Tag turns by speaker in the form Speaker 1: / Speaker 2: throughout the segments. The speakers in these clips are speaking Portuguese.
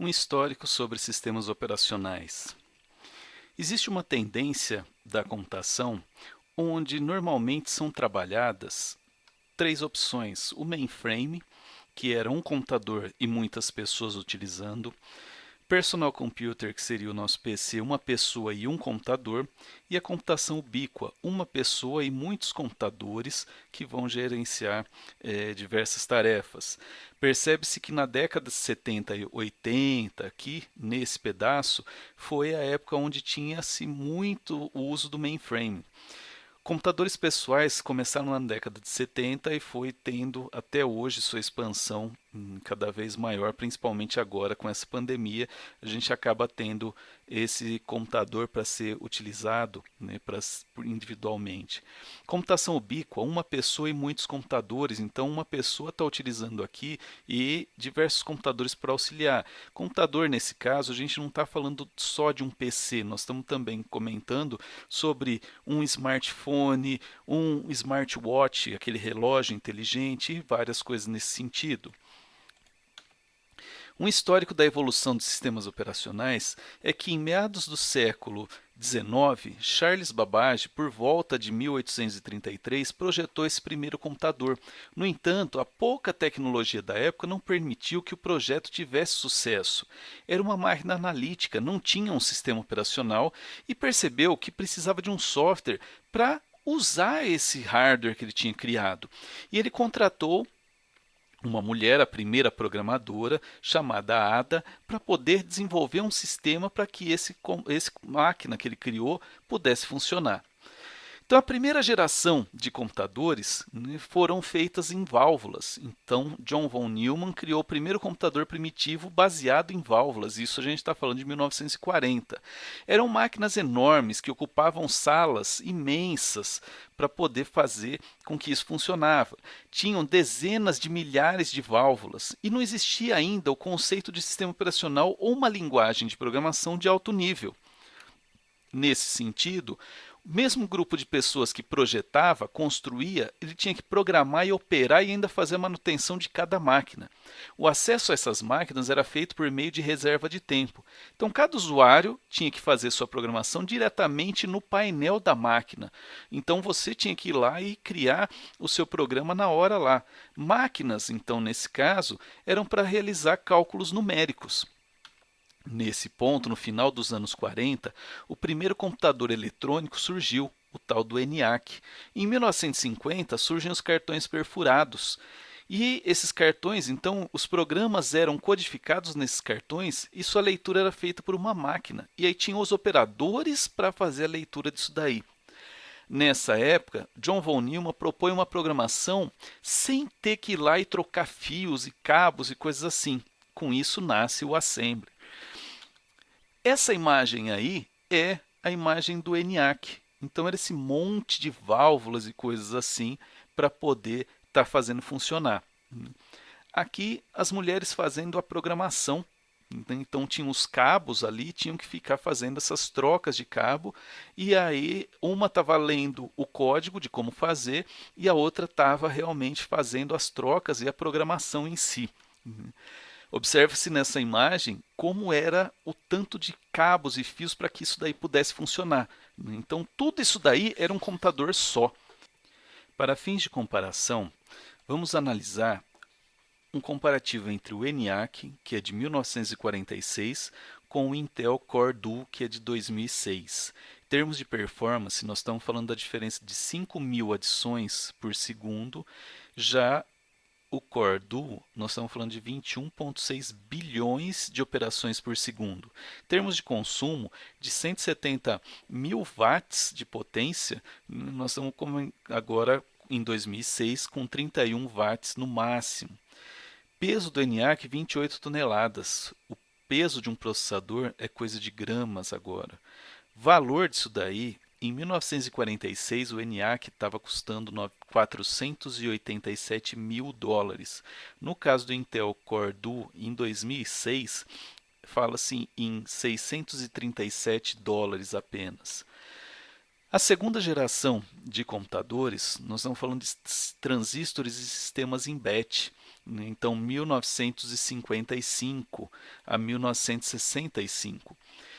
Speaker 1: Um histórico sobre sistemas operacionais. Existe uma tendência da computação onde normalmente são trabalhadas três opções: o mainframe, que era um computador e muitas pessoas utilizando; personal computer, que seria o nosso PC, uma pessoa e um computador; e a computação ubíqua, uma pessoa e muitos computadores que vão gerenciar diversas tarefas. Percebe-se que na década de 70 e 80, aqui nesse pedaço, foi a época onde tinha-se muito o uso do mainframe. Computadores pessoais começaram na década de 70 e foi tendo até hoje sua expansão cada vez maior, principalmente agora com essa pandemia. A gente acaba tendo esse computador para ser utilizado, né, individualmente. Computação ubíqua, uma pessoa e muitos computadores. Então, uma pessoa está utilizando aqui e diversos computadores para auxiliar. Computador, nesse caso, a gente não está falando só de um PC, nós estamos também comentando sobre um smartphone, um smartwatch, aquele relógio inteligente e várias coisas nesse sentido. Um histórico da evolução dos sistemas operacionais é que em meados do século XIX, Charles Babbage, por volta de 1833, projetou esse primeiro computador. No entanto, a pouca tecnologia da época não permitiu que o projeto tivesse sucesso. Era uma máquina analítica, não tinha um sistema operacional e percebeu que precisava de um software para usar esse hardware que ele tinha criado. E ele contratou uma mulher, a primeira programadora, chamada Ada, para poder desenvolver um sistema para que esse máquina que ele criou pudesse funcionar. Então, a primeira geração de computadores, né, foram feitas em válvulas. Então, John von Neumann criou o primeiro computador primitivo baseado em válvulas. Isso a gente está falando de 1940. Eram máquinas enormes que ocupavam salas imensas para poder fazer com que isso funcionava. Tinham dezenas de milhares de válvulas e não existia ainda o conceito de sistema operacional ou uma linguagem de programação de alto nível. Nesse sentido, o mesmo grupo de pessoas que projetava, construía, ele tinha que programar e operar e ainda fazer a manutenção de cada máquina. O acesso a essas máquinas era feito por meio de reserva de tempo. Então, cada usuário tinha que fazer sua programação diretamente no painel da máquina. Então, você tinha que ir lá e criar o seu programa na hora lá. Máquinas, então, nesse caso, eram para realizar cálculos numéricos. Nesse ponto, no final dos anos 40, o primeiro computador eletrônico surgiu, o tal do ENIAC. Em 1950, surgem os cartões perfurados. E esses cartões, então, os programas eram codificados nesses cartões e sua leitura era feita por uma máquina. E aí tinham os operadores para fazer a leitura disso daí. Nessa época, John von Neumann propõe uma programação sem ter que ir lá e trocar fios e cabos e coisas assim. Com isso nasce o Assembly. Essa imagem aí é a imagem do ENIAC. Então era esse monte de válvulas e coisas assim para poder estar fazendo funcionar. Aqui as mulheres fazendo a programação. Então tinham os cabos ali, tinham que ficar fazendo essas trocas de cabo, e aí uma estava lendo o código de como fazer e a outra estava realmente fazendo as trocas e a programação em si. Observe-se nessa imagem como era o tanto de cabos e fios para que isso daí pudesse funcionar. Então, tudo isso daí era um computador só. Para fins de comparação, vamos analisar um comparativo entre o ENIAC, que é de 1946, com o Intel Core Duo, que é de 2006. Em termos de performance, nós estamos falando da diferença de 5.000 adições por segundo. Já o Core Duo, nós estamos falando de 21,6 bilhões de operações por segundo. Em termos de consumo, de 170 mil watts de potência, nós estamos agora em 2006 com 31 watts no máximo. Peso do ENIAC, 28 toneladas. O peso de um processador é coisa de gramas agora. Valor disso daí, em 1946 o ENIAC estava custando 487 mil dólares. No caso do Intel Core Duo, em 2006, fala-se em 637 dólares apenas. A segunda geração de computadores, nós estamos falando de transistores e sistemas em batch, né? Então 1955 a 1965.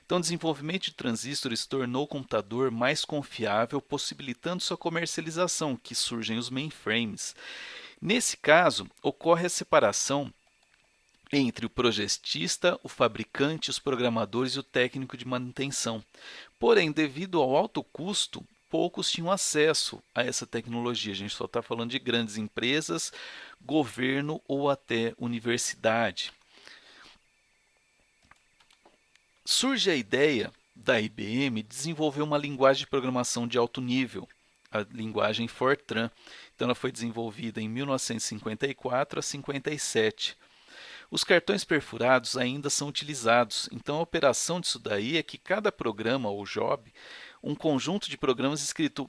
Speaker 1: Então, o desenvolvimento de transistores tornou o computador mais confiável, possibilitando sua comercialização, que surgem os mainframes. Nesse caso, ocorre a separação entre o projetista, o fabricante, os programadores e o técnico de manutenção. Porém, devido ao alto custo, poucos tinham acesso a essa tecnologia. A gente só está falando de grandes empresas, governo ou até universidade. Surge a ideia da IBM desenvolver uma linguagem de programação de alto nível, a linguagem Fortran. Então, ela foi desenvolvida em 1954 a 57. Os cartões perfurados ainda são utilizados, então a operação disso daí é que cada programa ou job, um conjunto de programas escrito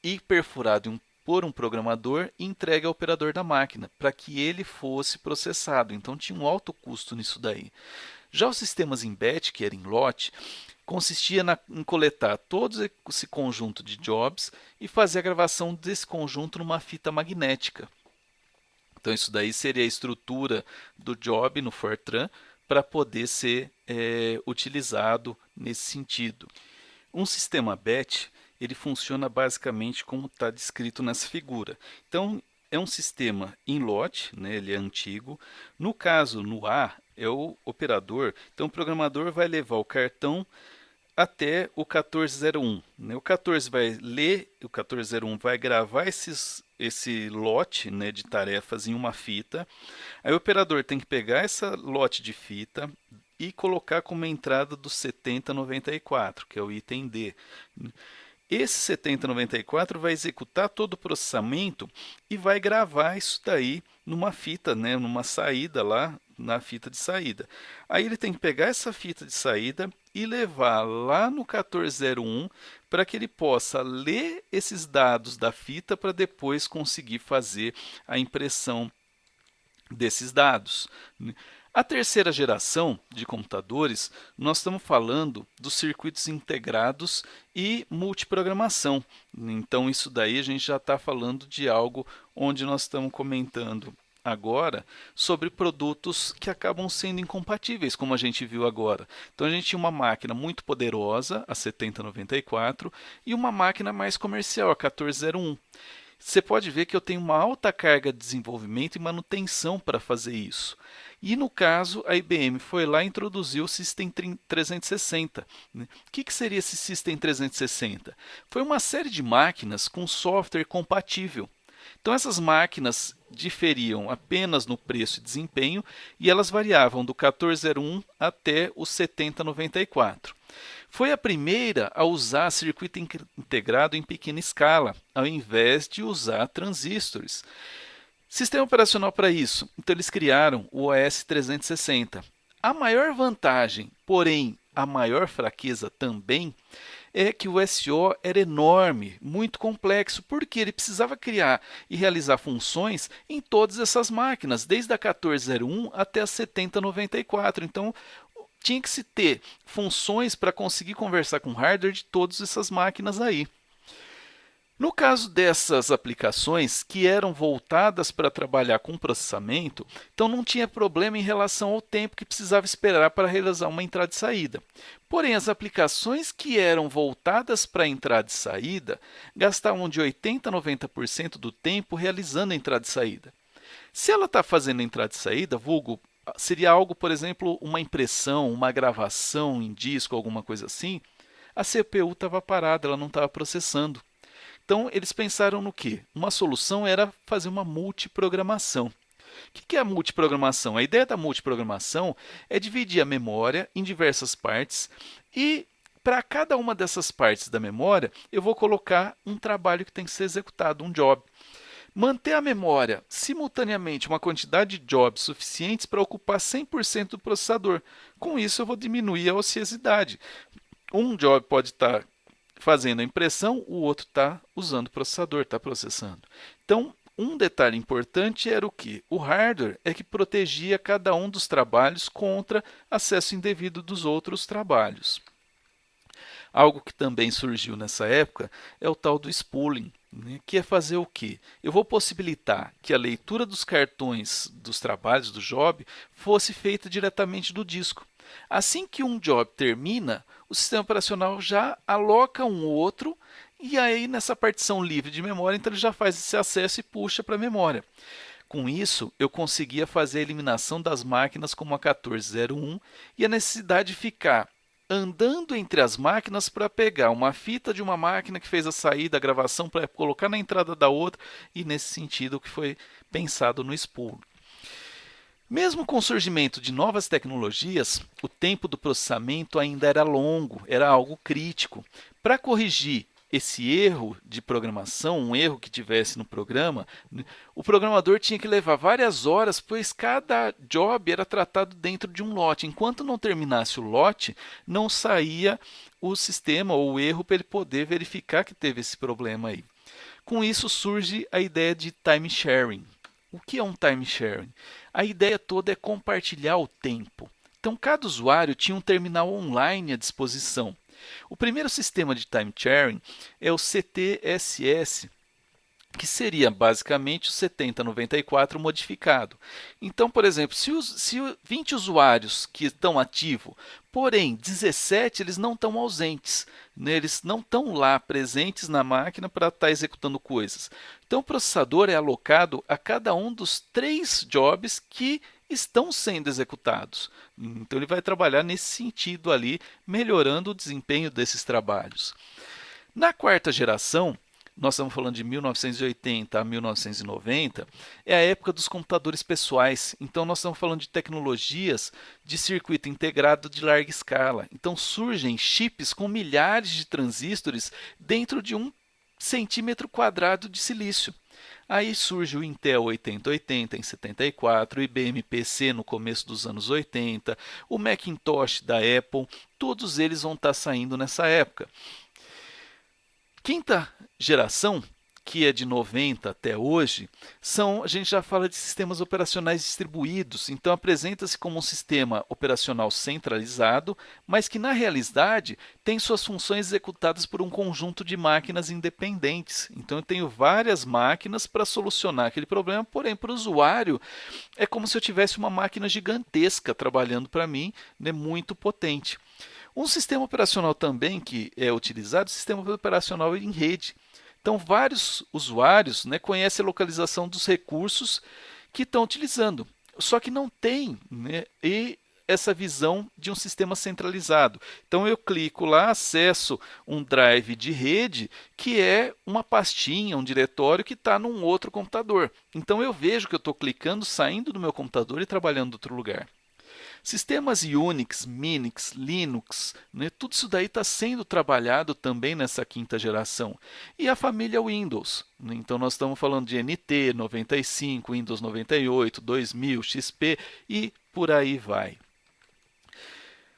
Speaker 1: e perfurado por um programador e entregue ao operador da máquina, para que ele fosse processado. Então tinha um alto custo nisso daí. Já os sistemas em batch, que era em lote, consistia em coletar todo esse conjunto de jobs e fazer a gravação desse conjunto numa fita magnética. Então isso daí seria a estrutura do job no Fortran para poder ser utilizado nesse sentido. Um sistema batch ele funciona basicamente como está descrito nessa figura. Então é um sistema em lote, né, ele é antigo. No caso, no A, é o operador. Então o programador vai levar o cartão até o 1401. Né? O 14 vai ler, o 1401 vai gravar esse lote, né, de tarefas em uma fita. Aí o operador tem que pegar essa lote de fita e colocar como entrada do 7094, que é o item D. Esse 7094 vai executar todo o processamento e vai gravar isso daí numa fita, né, numa saída lá, na fita de saída. Aí ele tem que pegar essa fita de saída e levar lá no 1401 para que ele possa ler esses dados da fita para depois conseguir fazer a impressão desses dados. A terceira geração de computadores, nós estamos falando dos circuitos integrados e multiprogramação. Então, isso daí a gente já está falando de algo onde nós estamos comentando agora sobre produtos que acabam sendo incompatíveis, como a gente viu agora. Então, a gente tinha uma máquina muito poderosa, a 7094, e uma máquina mais comercial, a 1401. Você pode ver que eu tenho uma alta carga de desenvolvimento e manutenção para fazer isso. E no caso, a IBM foi lá e introduziu o System 360. O que seria esse System 360? Foi uma série de máquinas com software compatível. Então essas máquinas diferiam apenas no preço e desempenho e elas variavam do 1401 até o 7094. Foi a primeira a usar circuito integrado em pequena escala, ao invés de usar transistores. Sistema operacional para isso. Então eles criaram o OS 360. A maior vantagem, porém a maior fraqueza também, é que o SO era enorme, muito complexo, porque ele precisava criar e realizar funções em todas essas máquinas, desde a 1401 até a 7094. Então, tinha que se ter funções para conseguir conversar com o hardware de todas essas máquinas aí. No caso dessas aplicações que eram voltadas para trabalhar com processamento, então não tinha problema em relação ao tempo que precisava esperar para realizar uma entrada e saída. Porém, as aplicações que eram voltadas para entrada e saída gastavam de 80% a 90% do tempo realizando a entrada e saída. Se ela está fazendo entrada e saída, vulgo, seria algo, por exemplo, uma impressão, uma gravação em disco, alguma coisa assim, a CPU estava parada, ela não estava processando. Então, eles pensaram no quê? Uma solução era fazer uma multiprogramação. O que é a multiprogramação? A ideia da multiprogramação é dividir a memória em diversas partes e para cada uma dessas partes da memória eu vou colocar um trabalho que tem que ser executado, um job. Manter a memória simultaneamente uma quantidade de jobs suficientes para ocupar 100% do processador. Com isso eu vou diminuir a ociosidade. Um job pode estar fazendo a impressão, o outro está usando o processador, está processando. Então, um detalhe importante era o que? O hardware é que protegia cada um dos trabalhos contra acesso indevido dos outros trabalhos. Algo que também surgiu nessa época é o tal do spooling, né, que é fazer o quê? Eu vou possibilitar que a leitura dos cartões dos trabalhos do job fosse feita diretamente do disco. Assim que um job termina, o sistema operacional já aloca um outro e aí nessa partição livre de memória, então ele já faz esse acesso e puxa para a memória. Com isso, eu conseguia fazer a eliminação das máquinas como a 1401 e a necessidade de ficar andando entre as máquinas para pegar uma fita de uma máquina que fez a saída, a gravação, para colocar na entrada da outra, e nesse sentido que foi pensado no spool. Mesmo com o surgimento de novas tecnologias, o tempo do processamento ainda era longo, era algo crítico. Para corrigir esse erro de programação, um erro que tivesse no programa, o programador tinha que levar várias horas, pois cada job era tratado dentro de um lote. Enquanto não terminasse o lote, não saía o sistema ou o erro para ele poder verificar que teve esse problema aí. Com isso surge a ideia de time sharing. O que é um time sharing? A ideia toda é compartilhar o tempo. Então, cada usuário tinha um terminal online à disposição. O primeiro sistema de time sharing é o CTSS, que seria basicamente o 7094 modificado. Então, por exemplo, se 20 usuários que estão ativos, porém 17 eles não estão ausentes, né? Eles não estão lá presentes na máquina para estar executando coisas. Então, o processador é alocado a cada um dos 3 jobs que estão sendo executados. Então, ele vai trabalhar nesse sentido ali, melhorando o desempenho desses trabalhos. Na quarta geração, nós estamos falando de 1980 a 1990, é a época dos computadores pessoais. Então, nós estamos falando de tecnologias de circuito integrado de larga escala. Então, surgem chips com milhares de transistores dentro de 1 cm² de silício. Aí surge o Intel 8080 em 74, o IBM PC no começo dos anos 80, o Macintosh da Apple, todos eles vão estar saindo nessa época. Quinta geração, que é de 90 até hoje, a gente já fala de sistemas operacionais distribuídos. Então, apresenta-se como um sistema operacional centralizado, mas que, na realidade, tem suas funções executadas por um conjunto de máquinas independentes. Então, eu tenho várias máquinas para solucionar aquele problema, porém, para o usuário, é como se eu tivesse uma máquina gigantesca trabalhando para mim, né, muito potente. Um sistema operacional também que é utilizado é o sistema operacional em rede. Então, vários usuários, né, conhecem a localização dos recursos que estão utilizando, só que não tem, né, essa visão de um sistema centralizado. Então, eu clico lá, acesso um drive de rede, que é uma pastinha, um diretório que está num outro computador. Então, eu vejo que eu estou clicando, saindo do meu computador e trabalhando em outro lugar. Sistemas Unix, Minix, Linux, né, tudo isso daí está sendo trabalhado também nessa quinta geração. E a família Windows, né, então nós estamos falando de NT, 95, Windows 98, 2000, XP e por aí vai.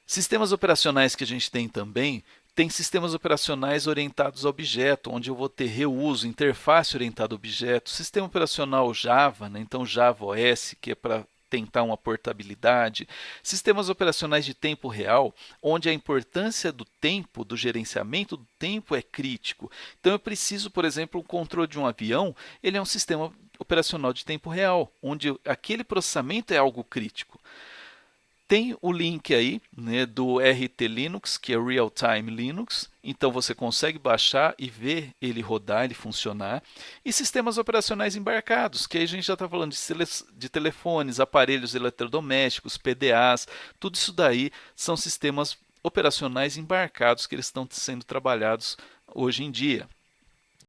Speaker 1: Sistemas operacionais que a gente tem também, tem sistemas operacionais orientados a objeto, onde eu vou ter reuso, interface orientada a objeto, sistema operacional Java, né, então Java OS, que é para tentar uma portabilidade, sistemas operacionais de tempo real, onde a importância do tempo, do gerenciamento do tempo é crítico. Então eu preciso, por exemplo, o controle de um avião, ele é um sistema operacional de tempo real, onde aquele processamento é algo crítico. Tem o link aí, né, do RT Linux, que é Real Time Linux. Então você consegue baixar e ver ele rodar, ele funcionar. E sistemas operacionais embarcados, que aí a gente já está falando de telefones, aparelhos eletrodomésticos, PDAs. Tudo isso daí são sistemas operacionais embarcados que eles estão sendo trabalhados hoje em dia.